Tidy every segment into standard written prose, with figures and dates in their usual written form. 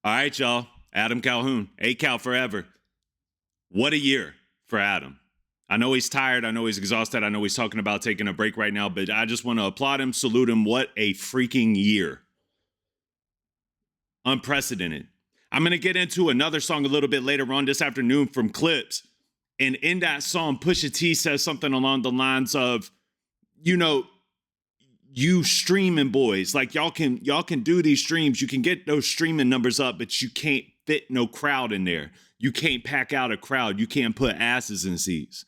All right, y'all. Adam Calhoun, acal forever. What a year for Adam. I know he's tired. I know he's exhausted. I know he's talking about taking a break right now, but I just want to applaud him, salute him. What a freaking year. Unprecedented. I'm going to get into another song a little bit later on this afternoon from Clips. And in that song, Pusha T says something along the lines of, you know, you streaming boys, like y'all can do these streams. You can get those streaming numbers up, but you can't fit no crowd in there. You can't pack out a crowd. You can't put asses in seats.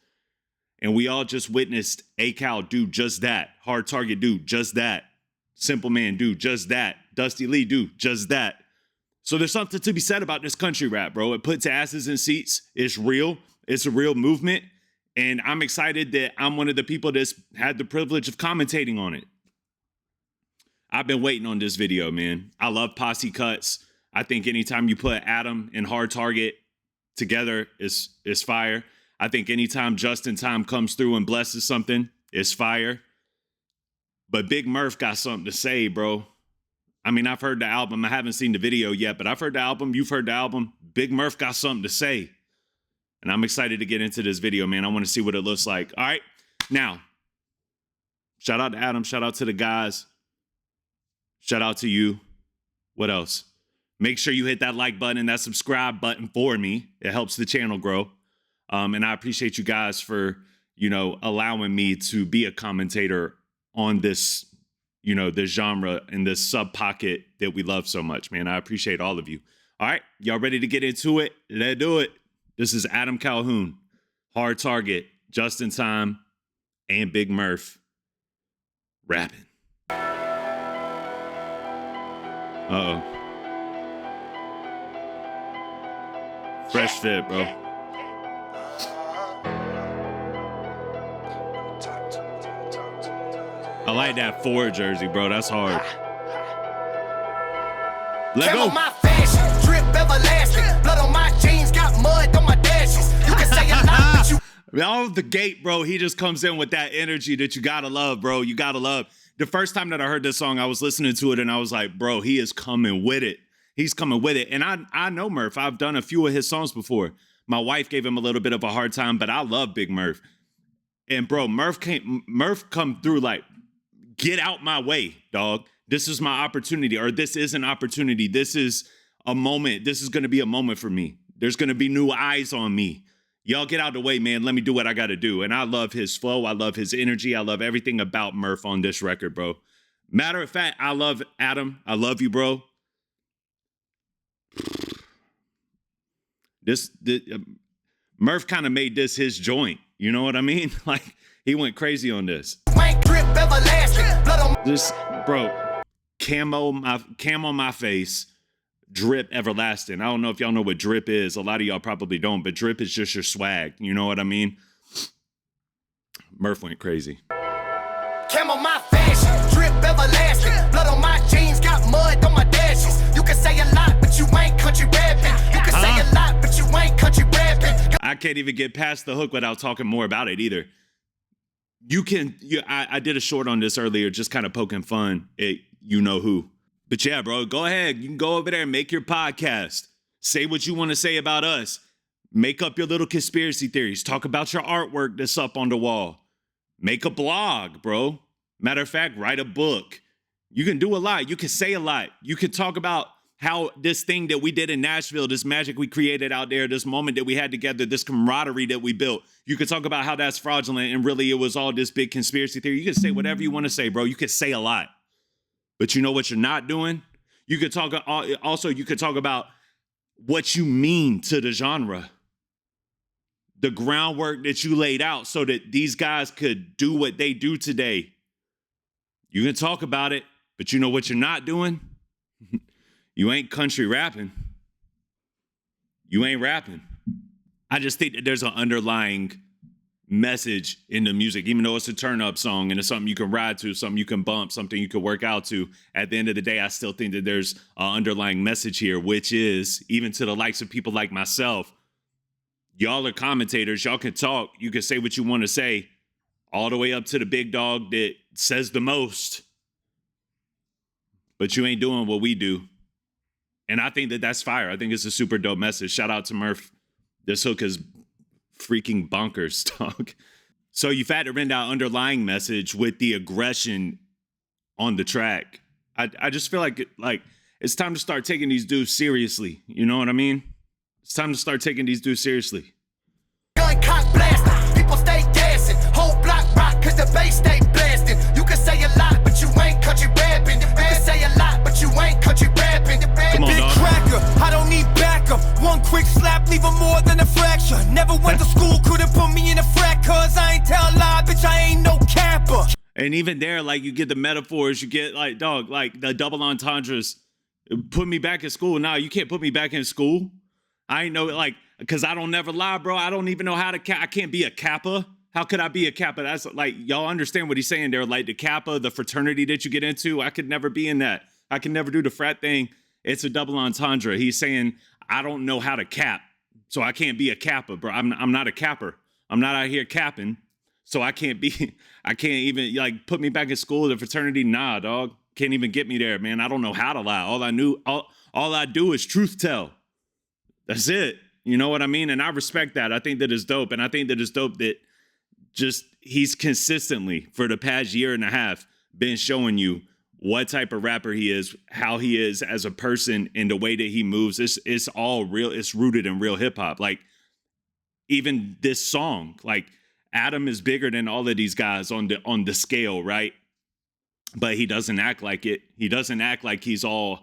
And we all just witnessed acal do just that. Hard Target do just that. Simple Man do just that. Dusty Lee do just that. So there's something to be said about this country rap, bro. It puts asses in seats. It's real. It's a real movement. And I'm excited that I'm one of the people that's had the privilege of commentating on it. I've been waiting on this video, man. I love posse cuts. I think anytime you put Adam and Hard Target together is fire. I think anytime Just in Time comes through and blesses something, it's fire. But Big Murph got something to say, bro. I mean, I've heard the album. I haven't seen the video yet, but I've heard the album. You've heard the album. Big Murph got something to say. And I'm excited to get into this video, man. I want to see what it looks like. All right. Now, shout out to Adam. Shout out to the guys. Shout out to you. What else? Make sure you hit that like button and that subscribe button for me. It helps the channel grow. And I appreciate you guys for, allowing me to be a commentator on this, this genre and this sub pocket that we love so much, man. I appreciate all of you. All right. Y'all ready to get into it? Let's do it. This is Adam Calhoun, Hard Target, Just in Time, and Big Murph rapping. Uh-oh. Fresh fit, bro. I like that 4 jersey, bro. That's hard. Let go. My fashion, drip everlasting. Blood on my jeans, got mud on my dashes. You can say a lot, but you... Off the gate, bro, he just comes in with that energy that you gotta love, bro. You gotta love. The first time that I heard this song, I was listening to it and I was like, bro, he is coming with it. He's coming with it. And I know Murph. I've done a few of his songs before. My wife gave him a little bit of a hard time, but I love Big Murph. And bro, Murph come through like, get out my way, dog. This is my opportunity, or this is an opportunity. This is a moment. This is going to be a moment for me. There's going to be new eyes on me. Y'all get out of the way, man. Let me do what I got to do. And I love his flow. I love his energy. I love everything about Murph on this record, bro. Matter of fact, I love Adam. I love you, bro. Murph kind of made this his joint. You know what I mean? Like, he went crazy on this. This, bro, camo my face, drip everlasting. I don't know if y'all know what drip is. A lot of y'all probably don't, but drip is just your swag. You know what I mean? Murph went crazy. Camo my fashion, drip everlasting. Blood on my jeans, got mud on my dashes. You can say a lot, but you ain't country rapping. You can say a lot, but you ain't country rapping. I can't even get past the hook without talking more about it either. I did a short on this earlier, just kind of poking fun at you know who. But yeah, bro, go ahead. You can go over there and make your podcast. Say what you want to say about us. Make up your little conspiracy theories. Talk about your artwork that's up on the wall. Make a blog, bro. Matter of fact, write a book. You can do a lot. You can say a lot. You can talk about how this thing that we did in Nashville, this magic we created out there, this moment that we had together, this camaraderie that we built. You could talk about how that's fraudulent and really it was all this big conspiracy theory. You can say whatever you want to say, bro. You could say a lot. But you know what you're not doing? You could talk about what you mean to the genre. The groundwork that you laid out so that these guys could do what they do today. You can talk about it, but you know what you're not doing? You ain't country rapping. You ain't rapping. I just think that there's an underlying message in the music, even though it's a turn-up song and it's something you can ride to, something you can bump, something you can work out to. At the end of the day, I still think that there's an underlying message here, which is, even to the likes of people like myself, y'all are commentators. Y'all can talk. You can say what you want to say, all the way up to the big dog that says the most. But you ain't doing what we do. And I think that that's fire. I think it's a super dope message. Shout out to Murph. This hook is freaking bonkers, dog. So you've had to render out underlying message with the aggression on the track. I just feel like it's time to start taking these dudes seriously. You know what I mean? It's time to start taking these dudes seriously. Gun cock blasting, people stay dancing. Whole block rock cause the bass stay blasting. You can say a lot, but you ain't country rapping. You can say a lot, but you ain't country rapping. Come on, Big dog. cracker, I don't need backup. One quick slap, leave 'em more than a fracture. Never went to school, couldn't put me in a frat, cause I ain't tell a lie, bitch, I ain't no capper. And even there, like, you get the metaphors, you get, like, dog, like, the double entendres. Put me back in school. Nah, you can't put me back in school. I ain't know, like, because I don't never lie, bro. I don't even know how to, I can't be a Kappa. How could I be a Kappa? That's, like, y'all understand what he's saying there. Like, the Kappa, the fraternity that you get into, I could never be in that. I can never do the frat thing. It's a double entendre. He's saying, I don't know how to cap, so I can't be a Kappa, bro. I'm not a capper. I'm not out here capping. So I can't even, like, put me back in school, the fraternity. Nah, dog. Can't even get me there, man. I don't know how to lie. All I do is truth tell. That's it. You know what I mean? And I respect that. I think that is dope. And I think that it's dope that just he's consistently, for the past year and a half, been showing you what type of rapper he is, how he is as a person, and the way that he moves. It's all real. It's rooted in real hip hop. Like, even this song, like, Adam is bigger than all of these guys on the scale, right? But he doesn't act like it. He doesn't act like he's all,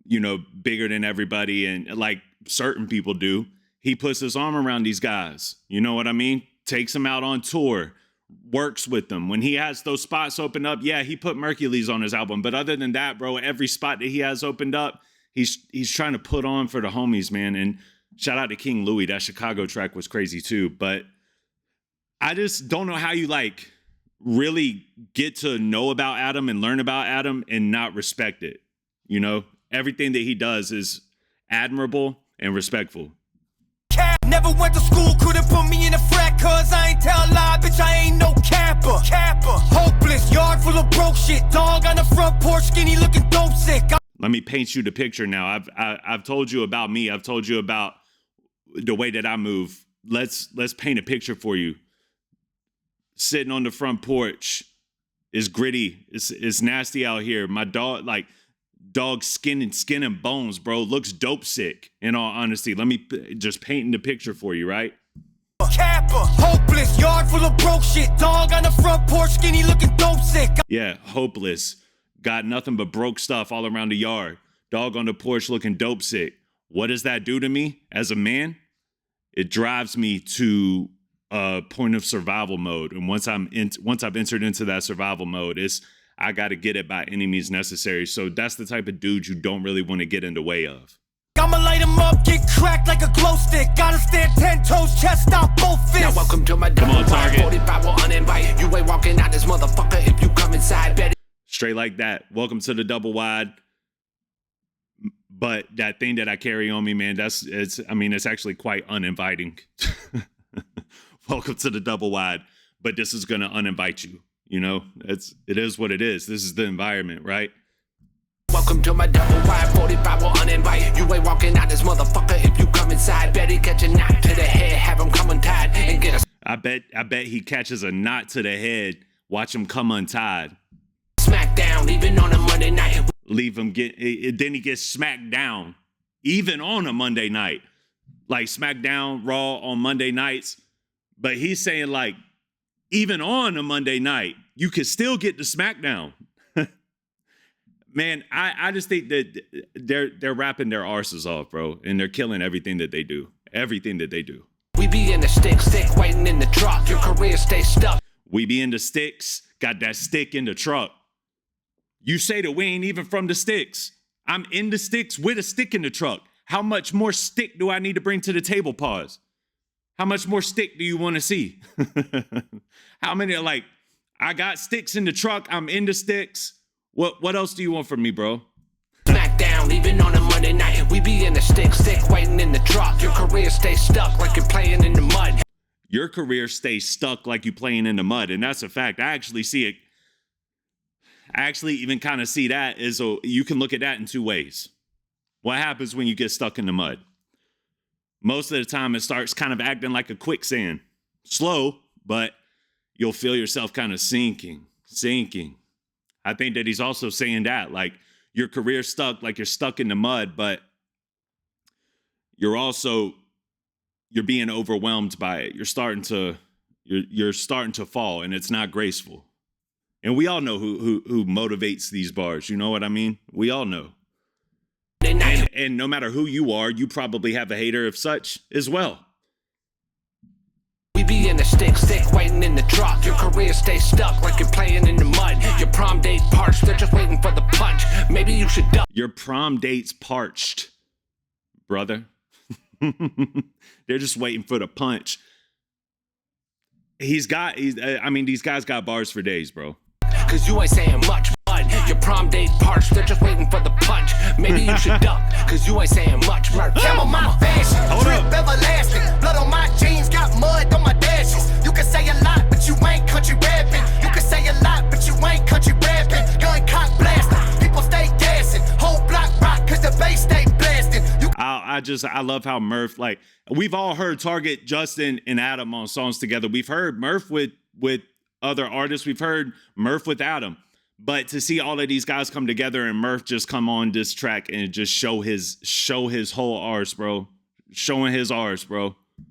you know, bigger than everybody and like certain people do. He puts his arm around these guys. You know what I mean? Takes them out on tour, works with them. When he has those spots open up, yeah, he put Mercules on his album. But other than that, bro, every spot that he has opened up, he's trying to put on for the homies, man. And shout out to King Louis. That Chicago track was crazy too. But I just don't know how you, like, really get to know about Adam and learn about Adam and not respect it. You know, everything that he does is admirable and respectful. Never went to school, couldn't put me in a frat, cause I ain't tell a lie, bitch, I ain't no capper. Hopeless, yard full of broke shit, dog on the front porch, skinny looking dope sick. Let me paint you the picture now. I've told you about me. I've told you about the way that I move. Let's paint a picture for you. Sitting on the front porch, it's gritty, it's nasty out here. My dog, like, dog skin and bones, bro, looks dope sick, in all honesty. Let me just paint the picture for you, right? Capper, hopeless, yard full of broke shit, dog on the front porch, skinny looking dope sick. Yeah, hopeless. Got nothing but broke stuff all around the yard. Dog on the porch looking dope sick. What does that do to me as a man? It drives me to a point of survival mode. And once I've entered into that survival mode, I got to get it by any means necessary. So that's the type of dude you don't really want to get in the way of. I'ma light him up, get cracked like a glow stick. Gotta stand 10 toes, chest out, both fists. Now welcome to my Come on, Target. 45 will uninvite. You ain't walking out this motherfucker if you come inside. Better. Straight like that. Welcome to the double wide. But that thing that I carry on me, man, it's actually quite uninviting. Welcome to the double wide, but this is gonna uninvite you. You know, it is what it is. This is the environment, right? Welcome to my double wide. 45 will uninvite. You ain't walking out this motherfucker if you come inside. Better catch a knot to the head, have him come untied and get a. I bet he catches a knot to the head. Watch him come untied. Smack down, even on a Monday night. Leave him then he gets smacked down, even on a Monday night, like SmackDown, Raw on Monday nights. But he's saying, like, even on a Monday night, you can still get the SmackDown. Man, I just think that they're rapping their arses off, bro, and they're killing everything that they do. Everything that they do. We be in the stick, waiting in the truck. Your career stay stuck. We be in the sticks, got that stick in the truck. You say that we ain't even from the sticks. I'm in the sticks with a stick in the truck. How much more stick do I need to bring to the table? Pause. How much more stick do you want to see? How many, like, I got sticks in the truck. I'm in the sticks. What else do you want from me, bro? Smack down, even on a Monday night. We be in the stick, waiting in the truck. Your career stay stuck like you're playing in the mud. Your career stays stuck like you playing in the mud. And that's a fact. I actually see it. I actually even kind of see that as you can look at that in two ways. What happens when you get stuck in the mud? Most of the time, it starts kind of acting like a quicksand. Slow, but you'll feel yourself kind of sinking. I think that he's also saying that, like, your career's stuck, like you're stuck in the mud, but you're being overwhelmed by it. You're starting to fall, and it's not graceful. And we all know who motivates these bars. You know what I mean? We all know. And no matter who you are, you probably have a hater of such as well. We be in the stick, waiting in the truck. Your career stays stuck like you're playing in the mud. Your prom date parched, they're just waiting for the punch. Maybe you should duck. Your prom date's parched, brother. They're just waiting for the punch. These guys got bars for days, bro. Cause you ain't saying much, bud. Your prom date parched, they're just waiting for the punch. Maybe you should duck, cause you ain't saying much, Murph. Camel my fashion, drip everlasting. Blood on my jeans, got mud on my dashes. You can say a lot, but you ain't country rapping. You can say a lot, but you ain't country rapping. Gun cock blasting, people stay gassing. Whole block rock, cause the bass stay blasting. I love how Murph, like, we've all heard Target, Justin, and Adam on songs together. We've heard Murph with other artists. We've heard Murph with Adam. But to see all of these guys come together and Murph just come on this track and just show his whole arse, bro. Showing his arse, bro. You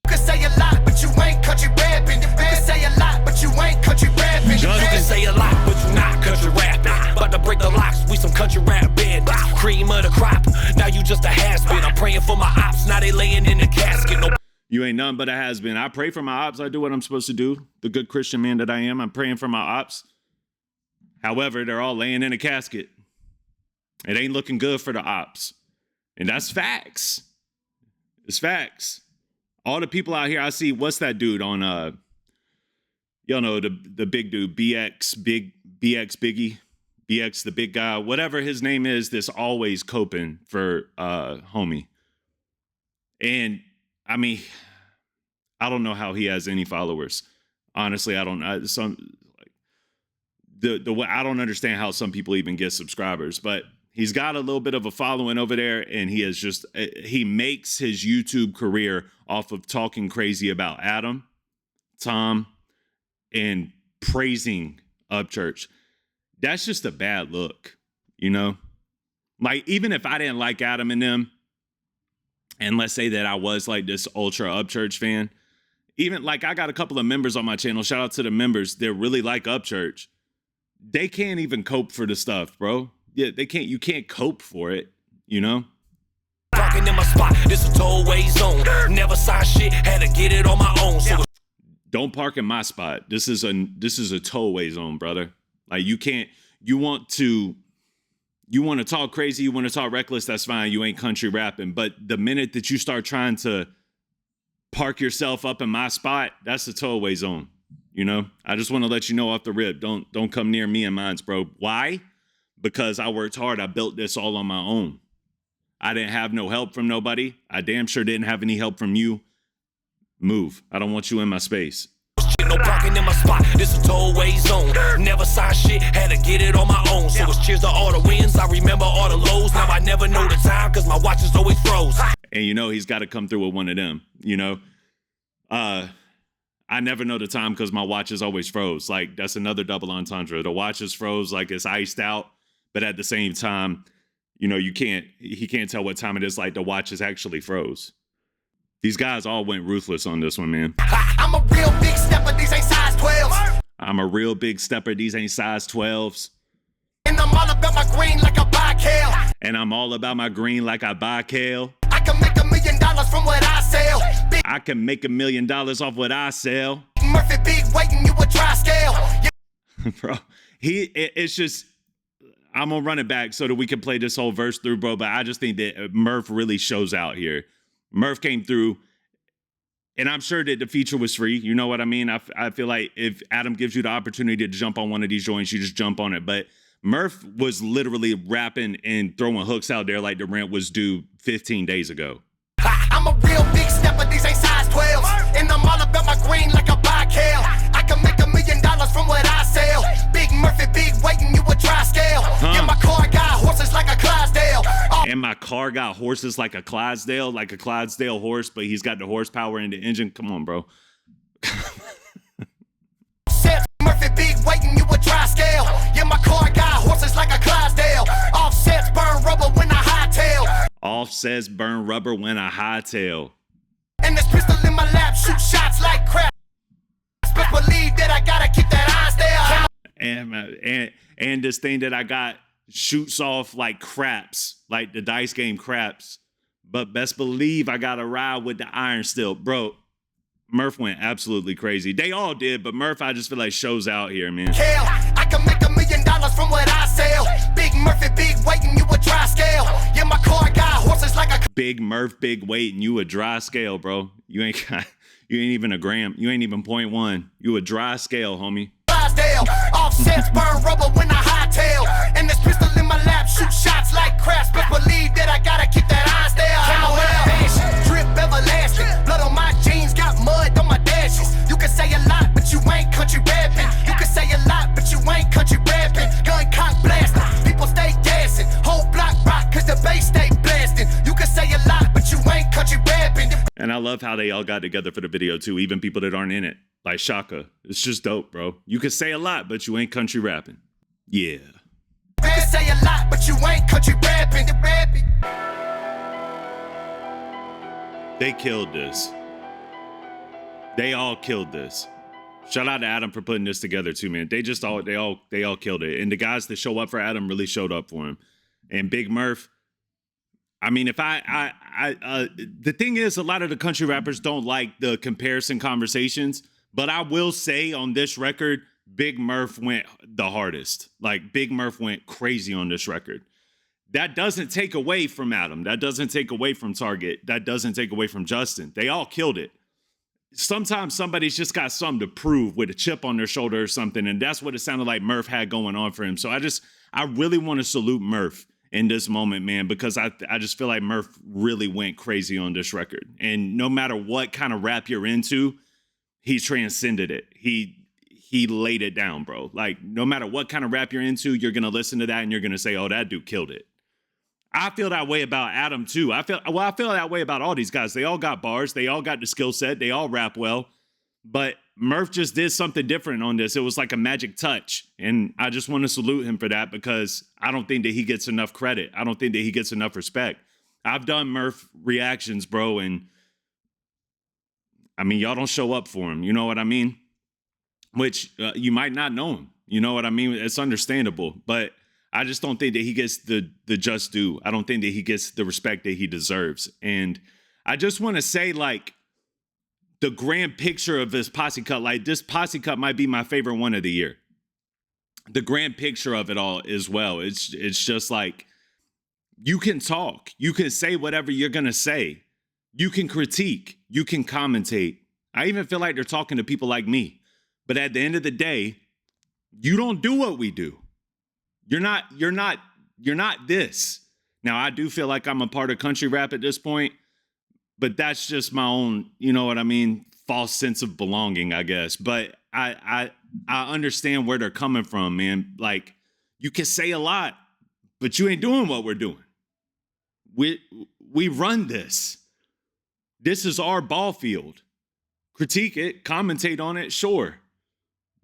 can say a lot, but you ain't country rapping. You can say a lot, but you ain't country rapping. You can say a lot, but you not country rapping. About to break the locks, we some country rap band. Cream of the crop, now you just a has-been. I'm praying for my ops, now they laying in the casket. No. You ain't nothing but a has-been. I pray for my ops. I do what I'm supposed to do. The good Christian man that I am. I'm praying for my ops. However, they're all laying in a casket. It ain't looking good for the ops. And that's facts. It's facts. All the people out here, I see, what's that dude on, y'all know, the big dude, BX Biggie, BX the big guy, whatever his name is, this always coping for homie. And, I mean, I don't know how he has any followers. Honestly, I don't. I don't understand how some people even get subscribers, but he's got a little bit of a following over there, and he makes his YouTube career off of talking crazy about Adam, Tom, and praising Upchurch. That's just a bad look, you know? Like, even if I didn't like Adam and them, and let's say that I was like this ultra Upchurch fan, even like I got a couple of members on my channel, shout out to the members that really like Upchurch. They can't even cope for the stuff, bro. Yeah, they can't. You can't cope for it, you know? Parking in my spot, this a tollway zone. Never sign shit, had to get it on my own. So don't park in my spot. This is a tollway zone, brother. Like, you can't. You want to talk crazy, you want to talk reckless, that's fine. You ain't country rapping. But the minute that you start trying to park yourself up in my spot, that's a tollway zone. You know, I just want to let you know off the rip. Don't come near me and mines, bro. Why? Because I worked hard. I built this all on my own. I didn't have no help from nobody. I damn sure didn't have any help from you. Move. I don't want you in my space. No parking in my spot, this a tollway zone. Never sign shit, had to get it on my own. So it's cheers to all the wins, I remember all the lows. Now I never know the time, cause my watch is always froze. And you know he's got to come through with one of them, you know? I never know the time because my watch is always froze. Like, that's another double entendre. The watch is froze, like it's iced out, but at the same time, you know, he can't tell what time it is, like the watch is actually froze. These guys all went ruthless on this one, man. I'm a real big stepper, these ain't size 12s. I'm a real big stepper, these ain't size 12s. And I'm all about my green like a buy kale. And I'm all about my green like I buy kale. I can make $1 million from what I sell. I can make $1 million off what I sell. Murphy big waiting, you a dry scale. Bro, it's just, I'm gonna run it back so that we can play this whole verse through, bro. But I just think that Murph really shows out here. Murph came through, and I'm sure that the feature was free. You know what I mean? I feel like if Adam gives you the opportunity to jump on one of these joints, you just jump on it. But Murph was literally rapping and throwing hooks out there like the rent was due 15 days ago. I'm a real big stepper, these ain't size 12s. And I'm all about my green like a buy kale. I can make $1 million from what I sell. Big Murphy, big waiting, you a dry scale. Yeah, my car got horses like a Clydesdale. And my car got horses like a Clydesdale horse, but he's got the horsepower in the engine. Come on, bro. Offsets, Murphy, big weight and you a dry scale. Yeah, my car got horses like a Clydesdale. Offsets burn rubber when I hightail. Offsets burn rubber when I hightail. And this pistol in my lap shoot shots like crap. But believe that I gotta keep that eyes there. And this thing that I got shoots off like craps, like the dice game craps. But best believe I gotta ride with the iron still. Bro, Murph went absolutely crazy. They all did, but Murph, I just feel like shows out here, man. Kale, I can make $1 million from what I sell. Big Murphy, big weight and you a dry scale. Yeah, my car got horses like a Big Murph, big weight, and you a dry scale, bro. You ain't even a gram. You ain't even 0.1. You a dry scale, homie. Clydesdale. Offsets burn rubber when I hightail. And this pistol in my lap shoot shots like craps. But believe that I gotta keep that eyes there. Fashion, drip everlasting. Blood on my jeans, got mud on my dashes. You can say a lot, but you ain't country rapping. You can say a lot, but you ain't country rapping. Gun cock blasting, people stay gassing. Whole block rock, cause the bass stay blasting. You can say a lot, but you ain't country rapping. And I love how they all got together for the video too, even people that aren't in it. Like Shaka. It's just dope, bro. You can say a lot, but you ain't country rapping. Yeah. You can say a lot, but you ain't country rapping. They killed this. They all killed this. Shout out to Adam for putting this together too, man. They all killed it. And the guys that show up for Adam really showed up for him. And Big Murph, I mean, if the thing is, a lot of the country rappers don't like the comparison conversations, but I will say on this record, Big Murph went the hardest. Like, Big Murph went crazy on this record. That doesn't take away from Adam. That doesn't take away from Target. That doesn't take away from Justin. They all killed it. Sometimes somebody's just got something to prove with a chip on their shoulder or something, and that's what it sounded like Murph had going on for him. So I really want to salute Murph in this moment, man, because I just feel like Murph really went crazy on this record. And no matter what kind of rap you're into, he transcended it. He laid it down, bro. Like, no matter what kind of rap you're into, you're going to listen to that and you're going to say, oh, that dude killed it. I feel that way about Adam too. I feel that way about all these guys. They all got bars. They all got the skill set. They all rap well. But Murph just did something different on this. It was like a magic touch. And I just want to salute him for that, because I don't think that he gets enough credit. I don't think that he gets enough respect. I've done Murph reactions, bro. And I mean, y'all don't show up for him. You know what I mean? Which you might not know him. You know what I mean? It's understandable. But I just don't think that he gets the just due. I don't think that he gets the respect that he deserves. And I just want to say, like, the grand picture of this posse cut, like, this posse cut might be my favorite one of the year. The grand picture of it all as well. It's just like, you can talk. You can say whatever you're going to say. You can critique. You can commentate. I even feel like they're talking to people like me. But at the end of the day, you don't do what we do. You're not this. Now, I do feel like I'm a part of country rap at this point, but that's just my own, you know what I mean, false sense of belonging, I guess. But I understand where they're coming from, man. Like, you can say a lot, but you ain't doing what we're doing. We run this. This is our ball field. Critique it, commentate on it, sure.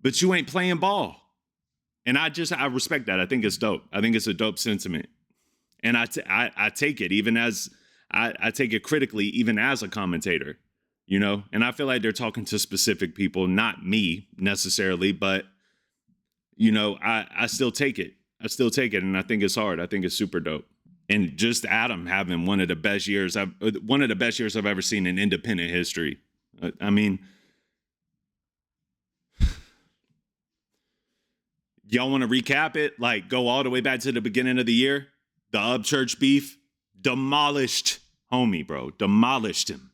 But you ain't playing ball. And I respect that. I think it's dope. I think it's a dope sentiment. And I take it even as, I take it critically, even as a commentator, you know? And I feel like they're talking to specific people, not me necessarily, but, you know, I still take it. I still take it. And I think it's hard. I think it's super dope. And just Adam having one of the best years I've ever seen in independent history. I mean, y'all want to recap it? Like, go all the way back to the beginning of the year? The Upchurch beef? Demolished homie, bro. Demolished him.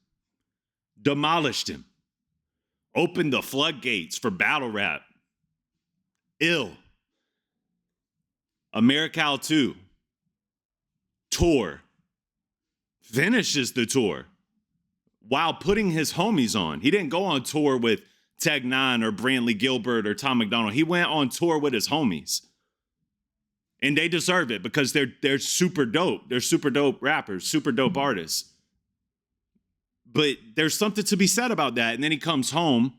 Demolished him. Opened the floodgates for battle rap. Ill. Americal 2. Tour. Finishes the tour while putting his homies on. He didn't go on tour with Tech Nine or Brantley Gilbert or Tom McDonald. He went on tour with his homies And they deserve it because they're super dope. They're super dope rappers, super dope artists. But there's something to be said about that. And then he comes home,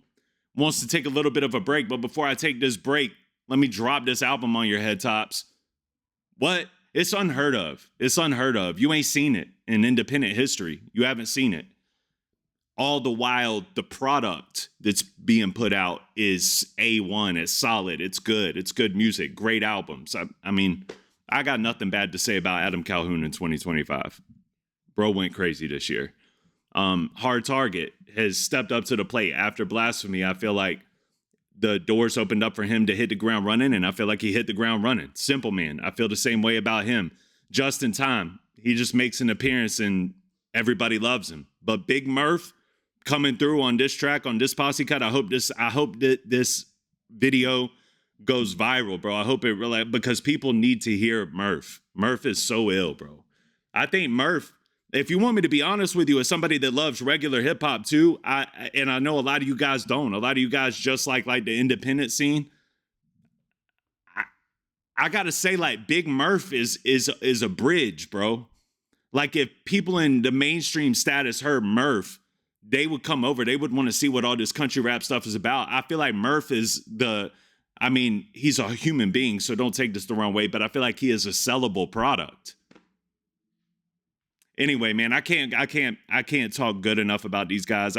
wants to take a little bit of a break. But before I take this break, let me drop this album on your head tops. What? It's unheard of. It's unheard of. You ain't seen it in independent history. You haven't seen it. All the while, the product that's being put out is A1. It's solid. It's good. It's good music. Great albums. I mean, I got nothing bad to say about Adam Calhoun in 2025. Bro went crazy this year. Hard Target has stepped up to the plate after Blasphemy. I feel like the doors opened up for him to hit the ground running, and I feel like he hit the ground running. Simple Man, I feel the same way about him. Just in time, he just makes an appearance and everybody loves him. But Big Murph coming through on this track, on this posse cut, I hope that this video goes viral, bro. I hope it really, because people need to hear Murph. Murph is so ill, bro. I think Murph, if you want me to be honest with you, as somebody that loves regular hip hop too, I know a lot of you guys don't. A lot of you guys just like the independent scene. I gotta say, like, Big Murph is a bridge, bro. Like, if people in the mainstream status heard Murph, they would come over. They would want to see what all this country rap stuff is about. I feel like Murph is he's a human being, so don't take this the wrong way, but I feel like he is a sellable product. Anyway, man, I can't talk good enough about these guys.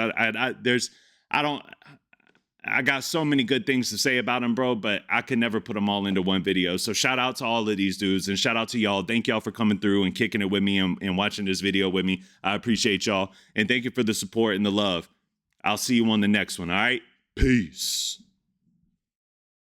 I got so many good things to say about them, bro, but I could never put them all into one video. So shout out to all of these dudes, and shout out to y'all. Thank y'all for coming through and kicking it with me and watching this video with me. I appreciate y'all, and thank you for the support and the love. I'll see you on the next one, all right? Peace.